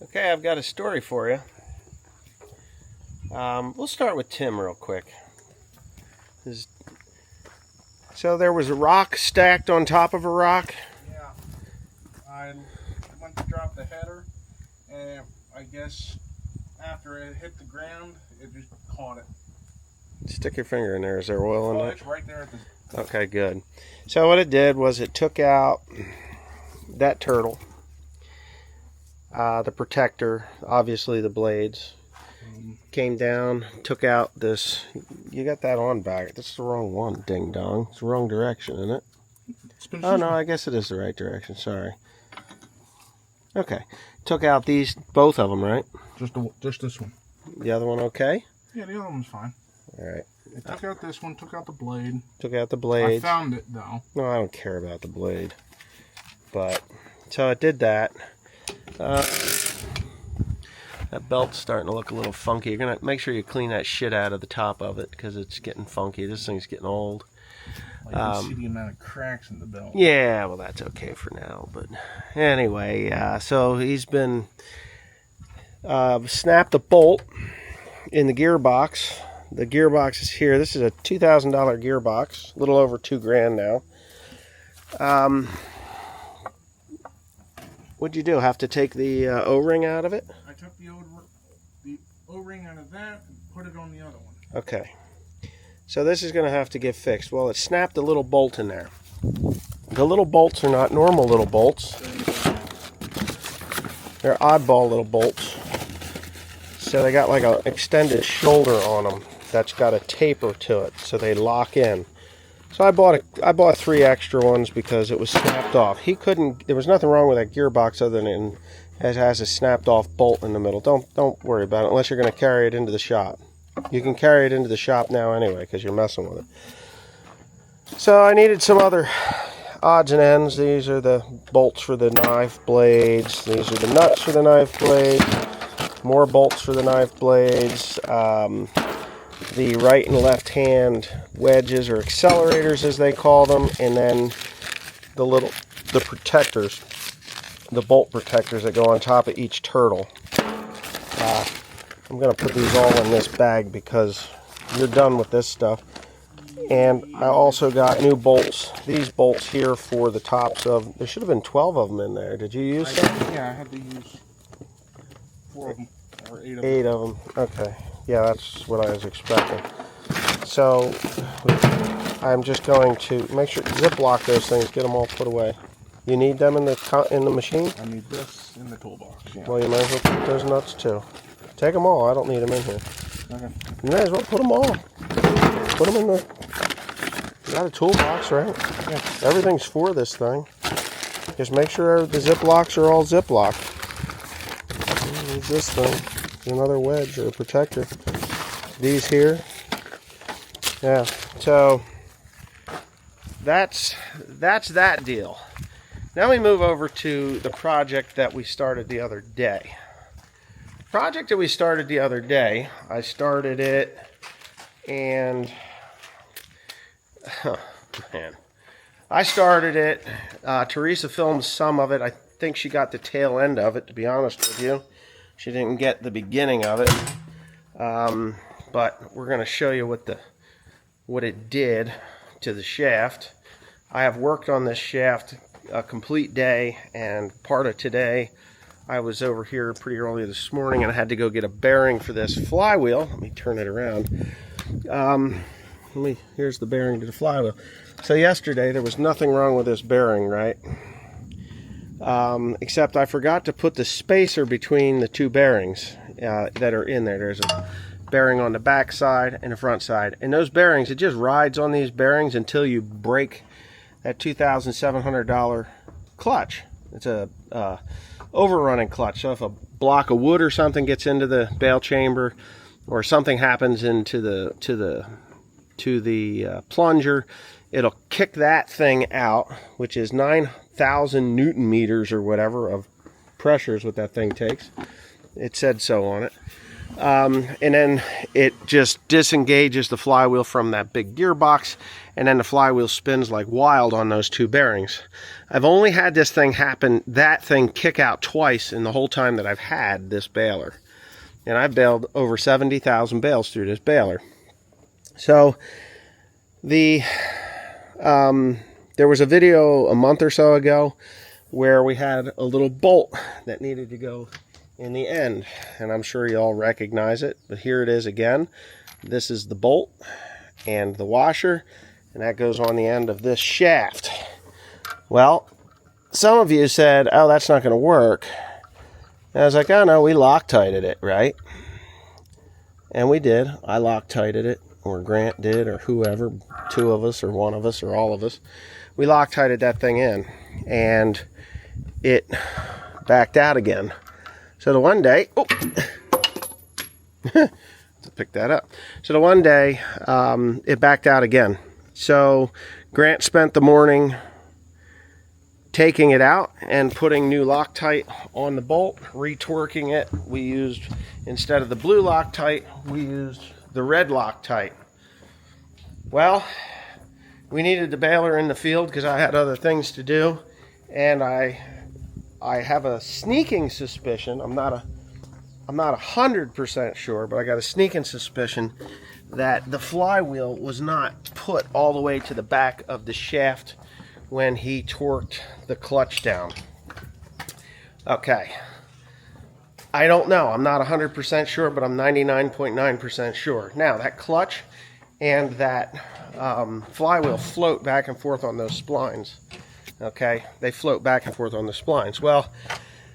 Okay, I've got a story for you. We'll start with Tim real quick. So there was a rock stacked on top of a rock? Yeah. I went to drop the header, and I guess after it hit the ground, it just caught it. Stick your finger in there. Is there oil in it? It's right there at the... Okay, good. So what it did was it took out that turtle, the protector, obviously the blades, came down, took out this. You got that on back. This is the wrong one, ding dong. It's the wrong direction, isn't it? Oh no, I guess it is the right direction. Sorry. Okay, took out these, both of them, right? Just this one. The other one okay? Yeah, the other one's fine. All right. It took out this one, took out the blade. Took out the blades. I found it though. No, I don't care about the blade. But, so it did that. That belt's starting to look a little funky. You're going to make sure you clean that shit out of the top of it because it's getting funky. This thing's getting old. You can see the amount of cracks in the belt. Yeah, well, that's okay for now. But anyway, so he's been snapped a bolt in the gearbox. The gearbox is here. This is a $2,000 gearbox, a little over $2,000 now. What'd you do? Have to take the O-ring out of it? I took the O-ring out of that and put it on the other one. Okay. So this is going to have to get fixed. Well, it snapped a little bolt in there. The little bolts are not normal little bolts. They're oddball little bolts. So they got like an extended shoulder on them that's got a taper to it, so they lock in. So I bought 3 extra ones because it was snapped off. There was nothing wrong with that gearbox other than it has a snapped off bolt in the middle. Don't worry about it unless you're going to carry it into the shop. You can carry it into the shop now anyway because you're messing with it. So I needed some other odds and ends. These are the bolts for the knife blades. These are the nuts for the knife blades. More bolts for the knife blades. The right and left hand wedges or accelerators as they call them, and then the protectors, the bolt protectors that go on top of each turtle. I'm going to put these all in this bag because you're done with this stuff. And I also got new bolts. These bolts here for the tops of, there should have been 12 of them in there. Did you use some? Yeah, I had to use 4 of them, or 8 of them. 8 of them, okay. Yeah, that's what I was expecting. So, I'm just going to make sure, ziplock those things, get them all put away. You need them in the machine? I need this in the toolbox, yeah. Well, you might as well put those nuts too. Take them all, I don't need them in here. Okay. You might as well put them all. Put them in the, you got a toolbox, right? Yeah. Everything's for this thing. Just make sure the ziplocs are all ziplocked. Use this thing. Another wedge or a protector. These here. Yeah. So that's that deal. Now we move over to the project that we started the other day. Project that we started the other day, I started it and I started it. Teresa filmed some of it. I think she got the tail end of it, to be honest with you. She didn't get the beginning of it, but we're going to show you what it did to the shaft. I have worked on this shaft a complete day, and part of today I was over here pretty early this morning and I had to go get a bearing for this flywheel. Let me turn it around. Here's the bearing to the flywheel. So yesterday there was nothing wrong with this bearing, right? Except I forgot to put the spacer between the 2 bearings that are in there. There's a bearing on the back side and the front side. And those bearings, it just rides on these bearings until you break that $2,700 clutch. It's a overrunning clutch. So if a block of wood or something gets into the bail chamber, or something happens into the plunger, it'll kick that thing out, which is 9,000 Newton meters or whatever of pressure is what that thing takes. It said so on it. And then it just disengages the flywheel from that big gearbox, and then the flywheel spins like wild on those two bearings. I've only had this thing happen, that thing kick out twice in the whole time that I've had this baler. And I've baled over 70,000 bales through this baler. So there was a video a month or so ago where we had a little bolt that needed to go in the end, and I'm sure you all recognize it, but here it is again. This is the bolt and the washer, and that goes on the end of this shaft. Well, some of you said, oh, that's not going to work. And I was like, oh no, we Loctited it, right? And we did. I Loctited it, or Grant did, or whoever, two of us, or one of us, or all of us. We Loctited that thing in, and it backed out again. So the one day, oh, to pick that up. So the one day, it backed out again. So Grant spent the morning taking it out and putting new Loctite on the bolt, retorquing it. We used, instead of the blue Loctite, we used the red Loctite. Well, we needed the baler in the field because I had other things to do, and I have a sneaking suspicion, I'm not 100% sure, but I got a sneaking suspicion that the flywheel was not put all the way to the back of the shaft when he torqued the clutch down. Okay. I don't know. I'm not 100% sure, but I'm 99.9% sure. Now, that clutch and that flywheel float back and forth on those splines. Okay, they float back and forth on the splines. Well,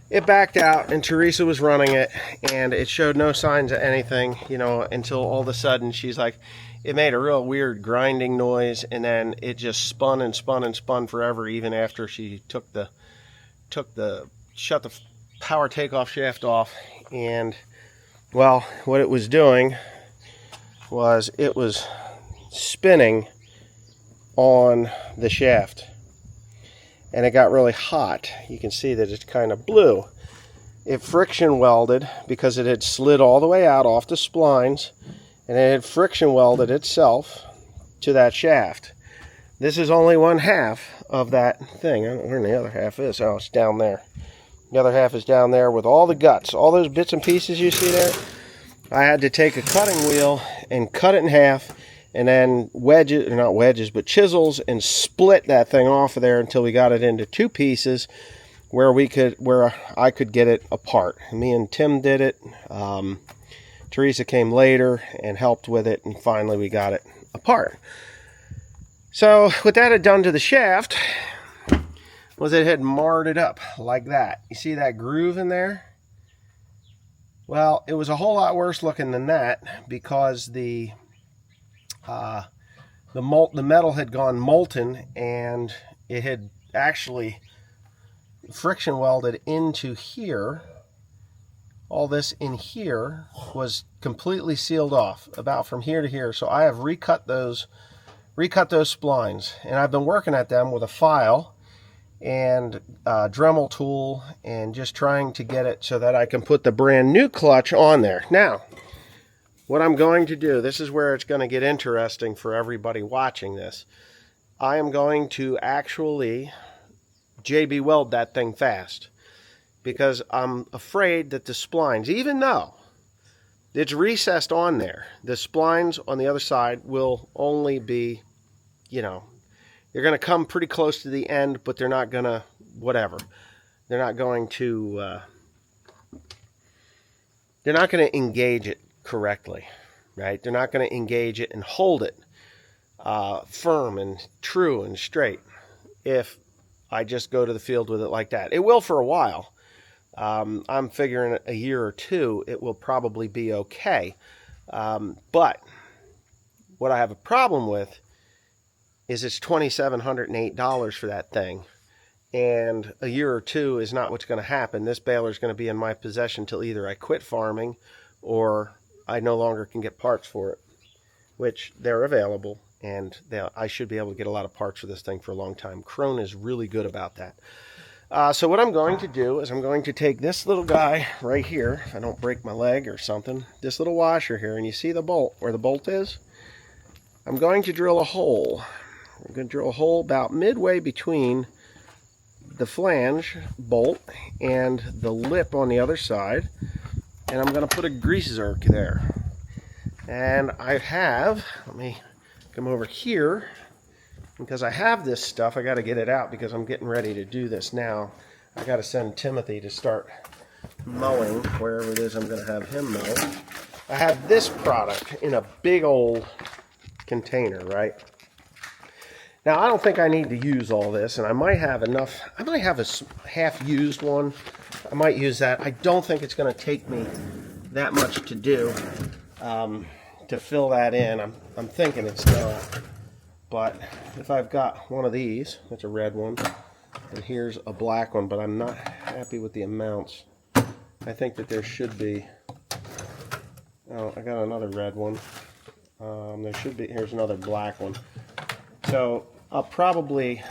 it backed out, and Teresa was running it, and it showed no signs of anything, you know, until all of a sudden she's like, it made a real weird grinding noise, and then it just spun and spun and spun forever, even after she shut the power takeoff shaft off. And well, what it was doing was it was spinning on the shaft, and it got really hot. You can see that it's kind of blue. It friction welded because it had slid all the way out off the splines, and it had friction welded itself to that shaft. This is only one half of that thing. I don't know where the other half is. Oh, it's down there. The other half is down there with all the guts. All those bits and pieces you see there, I had to take a cutting wheel and cut it in half, and then wedges, not wedges, but chisels, and split that thing off of there until we got it into two pieces where I could get it apart. Me and Tim did it. Teresa came later and helped with it, and finally we got it apart. So what that had done to the shaft was it had marred it up like that. You see that groove in there? Well, it was a whole lot worse looking than that, because the metal had gone molten, and it had actually friction welded into here. All this in here was completely sealed off, about from here to here. So I have recut those splines, and I've been working at them with a file and a Dremel tool, and just trying to get it so that I can put the brand new clutch on there. Now, what I'm going to do, this is where it's going to get interesting for everybody watching this. I am going to actually JB weld that thing fast, because I'm afraid that the splines, even though it's recessed on there, the splines on the other side will only be, you know, they're going to come pretty close to the end, but they're not going to, whatever. They're not going to engage it correctly, right? They're not going to engage it and hold it firm and true and straight if I just go to the field with it like that. It will for a while. I'm figuring a year or two it will probably be okay. But what I have a problem with is it's $2,708 for that thing, and a year or two is not what's going to happen. This baler is going to be in my possession till either I quit farming or I no longer can get parts for it, which they're available, and I should be able to get a lot of parts for this thing for a long time. Krone is really good about that. So what I'm going to do is I'm going to take this little guy right here, if I don't break my leg or something, this little washer here, and you see the bolt, where the bolt is? I'm going to drill a hole. I'm going to drill a hole about midway between the flange bolt and the lip on the other side, and I'm going to put a grease zerk there. And I have, let me come over here, because I have this stuff. I got to get it out because I'm getting ready to do this now. I got to send Timothy to start mowing wherever it is I'm going to have him mow. I have this product in a big old container, right? Now, I don't think I need to use all this, and I might have enough. I might have a half-used one. I might use that. I don't think it's going to take me that much to do to fill that in. I'm thinking it's not. But if I've got one of these, that's a red one, and here's a black one, but I'm not happy with the amounts. I think that there should be, oh, I got another red one. There should be, here's another black one. So I'll probably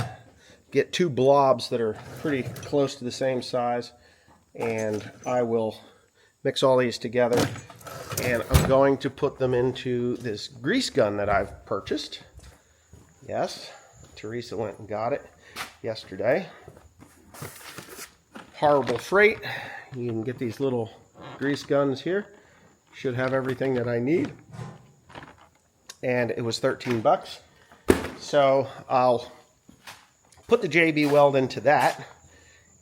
get two blobs that are pretty close to the same size, and I will mix all these together, and I'm going to put them into this grease gun that I've purchased. Yes, Teresa went and got it yesterday. Horrible freight. You can get these little grease guns here. Should have everything that I need. And it was 13 bucks. So I'll put the JB weld into that,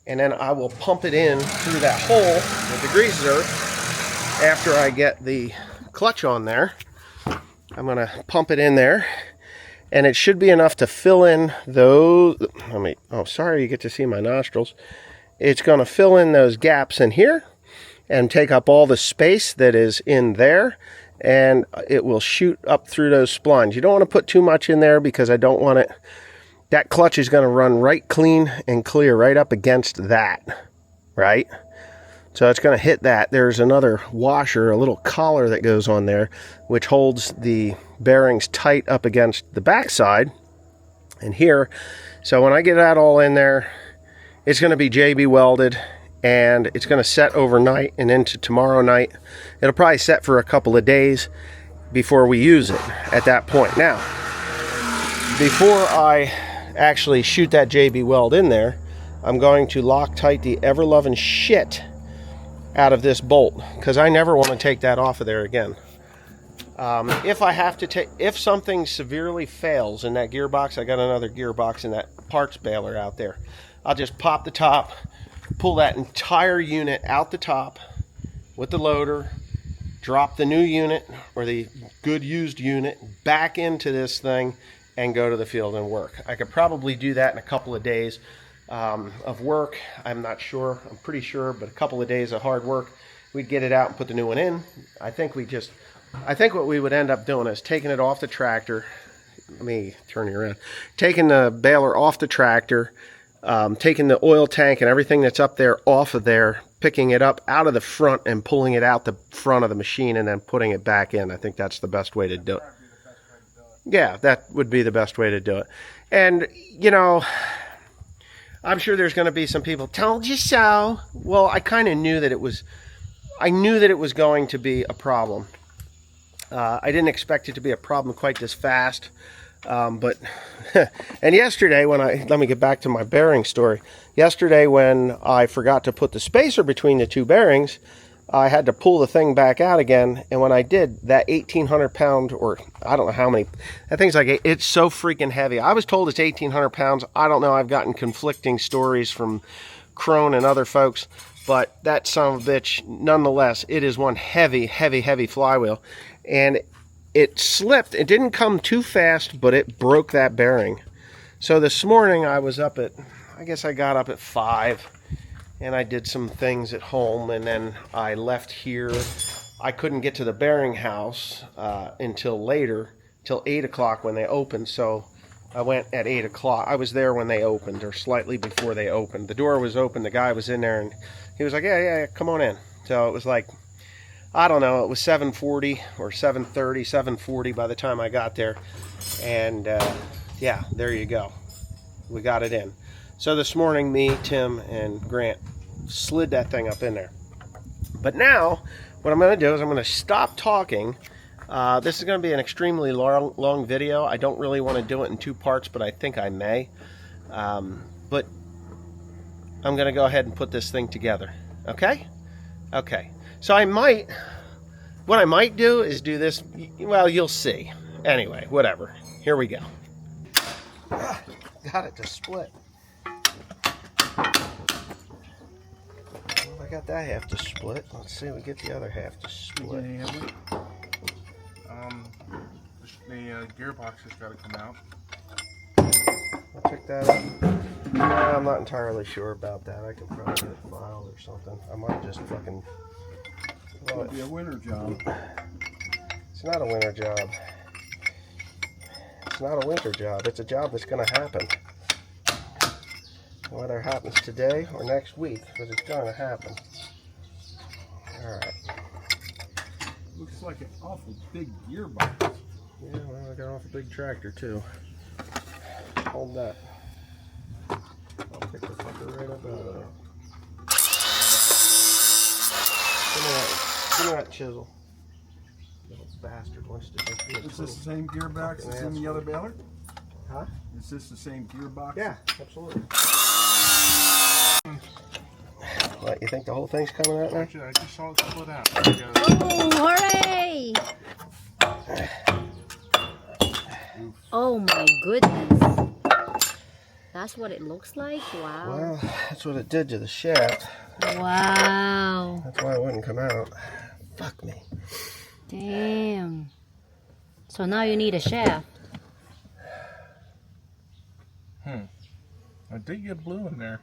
and then I will pump it in through that hole with the grease zerk after I get the clutch on there. I'm going to pump it in there. And it should be enough to fill in those, oh, sorry, you get to see my nostrils. It's going to fill in those gaps in here and take up all the space that is in there. And it will shoot up through those splines. You don't want to put too much in there because I don't want it. That clutch is going to run right clean and clear right up against that, right? So it's going to hit that. There's another washer, a little collar that goes on there, which holds the bearings tight up against the backside and here. So when I get that all in there, it's going to be JB welded, and it's going to set overnight and into tomorrow night. It'll probably set for a couple of days before we use it at that point. Now, before I actually shoot that JB weld in there, I'm going to Loctite the ever-loving shit out of this bolt, because I never want to take that off of there again. If I have to take, if something severely fails in that gearbox, I got another gearbox in that parts baler out there. I'll just pop the top, pull that entire unit out the top with the loader, drop the new unit or the good used unit back into this thing, and go to the field and work. I could probably do that in a couple of days of work. I'm not sure. I'm pretty sure, but a couple of days of hard work, we'd get it out and put the new one in. I think what we would end up doing is taking it off the tractor. Let me turn you around. Taking the baler off the tractor, taking the oil tank and everything that's up there off of there, picking it up out of the front and pulling it out the front of the machine and then putting it back in. I think that's the best way to do it. Yeah, that would be the best way to do it. And, you know, I'm sure there's going to be some people, told you so. Well, I kind of knew that it was, I knew that it was going to be a problem. I didn't expect it to be a problem quite this fast. But, and yesterday when let me get back to my bearing story. Yesterday when I forgot to put the spacer between the two bearings, I had to pull the thing back out again. And when I did, that 1,800 pound, or I don't know how many, that thing's like, it's so freaking heavy. I was told it's 1,800 pounds. I don't know. I've gotten conflicting stories from Crone and other folks, but that son of a bitch, nonetheless, it is one heavy, heavy, heavy flywheel. And it slipped. It didn't come too fast, but it broke that bearing. So this morning I was up at, I guess I got up at 5, and I did some things at home, and then I left here. I couldn't get to the bearing house until later, till 8 o'clock when they opened. So I went at 8 o'clock. I was there when they opened, or slightly before they opened. The door was open. The guy was in there, and he was like, yeah, come on in. So it was like, I don't know, it was 7:40 or 7:30, 7:40 by the time I got there. And yeah, there you go. We got it in. So this morning, me, Tim, and Grant slid that thing up in there. But now, what I'm going to do is I'm going to stop talking. This is going to be an extremely long video. I don't really want to do it in 2 parts, but I think I may. But I'm going to go ahead and put this thing together. Okay? Okay. So what I might do is do this, well, you'll see. Anyway, whatever. Here we go. Got it to split. Well, I got that half to split. Let's see if we get the other half to split. The gearbox has got to come out. I'll check that out. Yeah, I'm not entirely sure about that. I can probably get it filed or something. I might just fucking... Well, it'll be a winter job. It's not a winter job. It's not a winter job. It's a job that's going to happen. Whether it happens today or next week, but it's going to happen. Alright. Looks like an awful big gearbox. Yeah, well, I got off a big tractor too. Hold that. I'll pick the fucker right up out of there. Give me that chisel. Little bastard wants to just be a Is this the same gearbox that's in the other baler? Huh? Is this the same gearbox? Yeah, absolutely. What, you think the whole thing's coming out now? Actually, I just saw it split out. Oh, hooray! Oh my goodness. That's what it looks like? Wow. Well, that's what it did to the shaft. Wow. That's why it wouldn't come out. Fuck me. Damn. So now you need a shaft. I did get blue in there.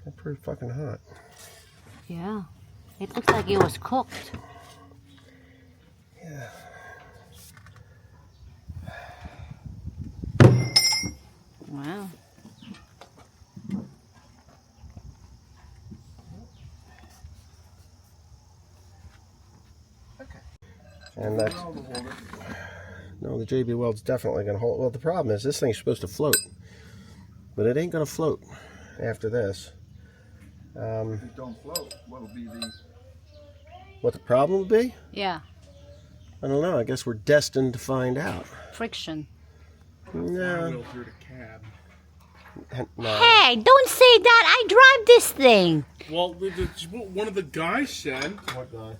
It's pretty fucking hot. Yeah. It looks like it was cooked. Yeah. Wow. Okay. And that's... No, the JB Weld's definitely going to hold... Well, the problem is this thing's supposed to float. But it ain't going to float after this. If it don't float, what'll be the... What the problem would be? Yeah. I don't know. I guess we're destined to find out. Friction. No. Flywheel through the cab. No. Hey, don't say that. I drive this thing. Well, one of the guys said, What guy?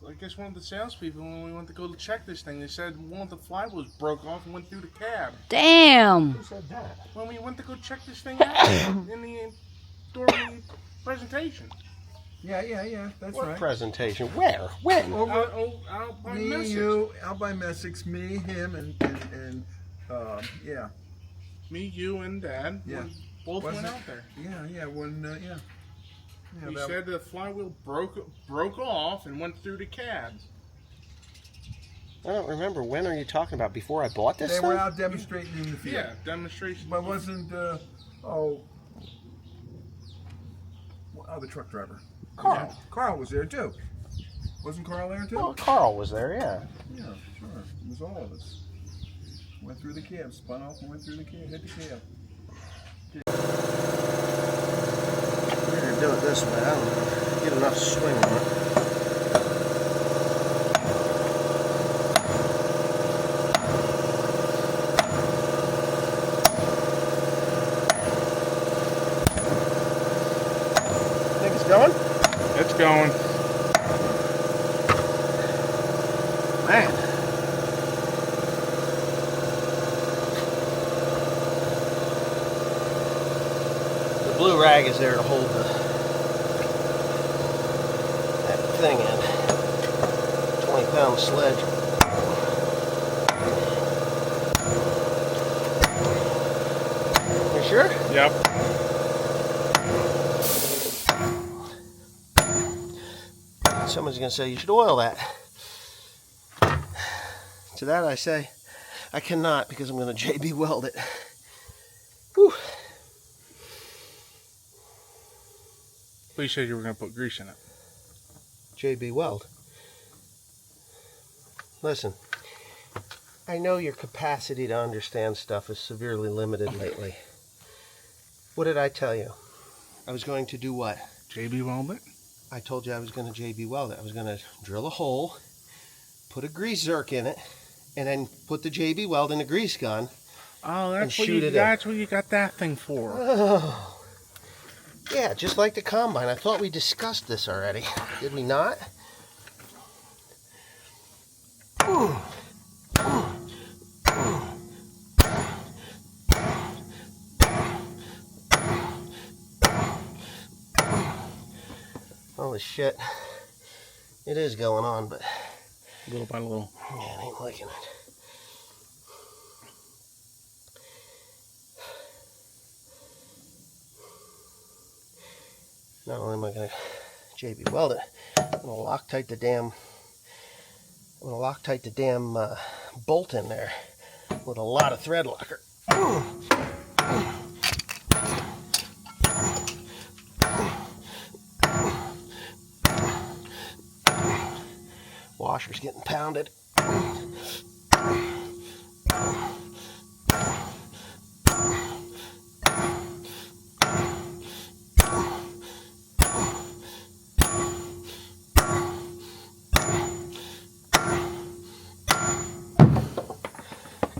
I guess one of the salespeople, when we went to go to check this thing, they said one of the flywheels broke off and went through the cab. Damn. Who said that? When we went to go check this thing out in the during the presentation. Yeah, that's What right. presentation? Where? When? Out by Me, Message. you, out by Messick's, me, him, and yeah. Me, you, and Dad. Yeah. Both Was went it? out there. Yeah, yeah. He that- said the flywheel broke off and went through the cab. I don't remember. When are you talking about? Before I bought this They thing? were out demonstrating in the field. Yeah, demonstration. But wasn't, the truck driver? Carl. Carl was there too. Wasn't Carl there too? Oh, Carl was there, yeah. Yeah, sure. It was all of us. Went through the cab, spun off and went through the cab, hit the cab. We're going to do it this way. I don't know. Get enough swing on it. Think it's going? It's going. Man. The blue rag is there to hold that thing in. 20-pound sledge. You sure? Yep. Someone's going to say, you should oil that. To that I say, I cannot because I'm going to JB weld it. Whew. But you said you were going to put grease in it. JB Weld. Listen, I know your capacity to understand stuff is severely limited lately. What did I tell you? I was going to do what? JB weld it. I told you I was going to JB weld it. I was going to drill a hole, put a grease zerk in it, and then put the JB weld in the grease gun. Oh, And that's what shoot you. it in. That's what you got that thing for. Oh. Yeah, just like the combine. I thought we discussed this already. Did we not? Holy shit. It is going on, but Little by little. yeah, I ain't liking it. Not only am I going to JB weld it, I'm going to Loctite the damn bolt in there with a lot of thread locker. Washer's getting pounded.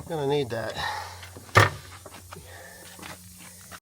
Gonna need that.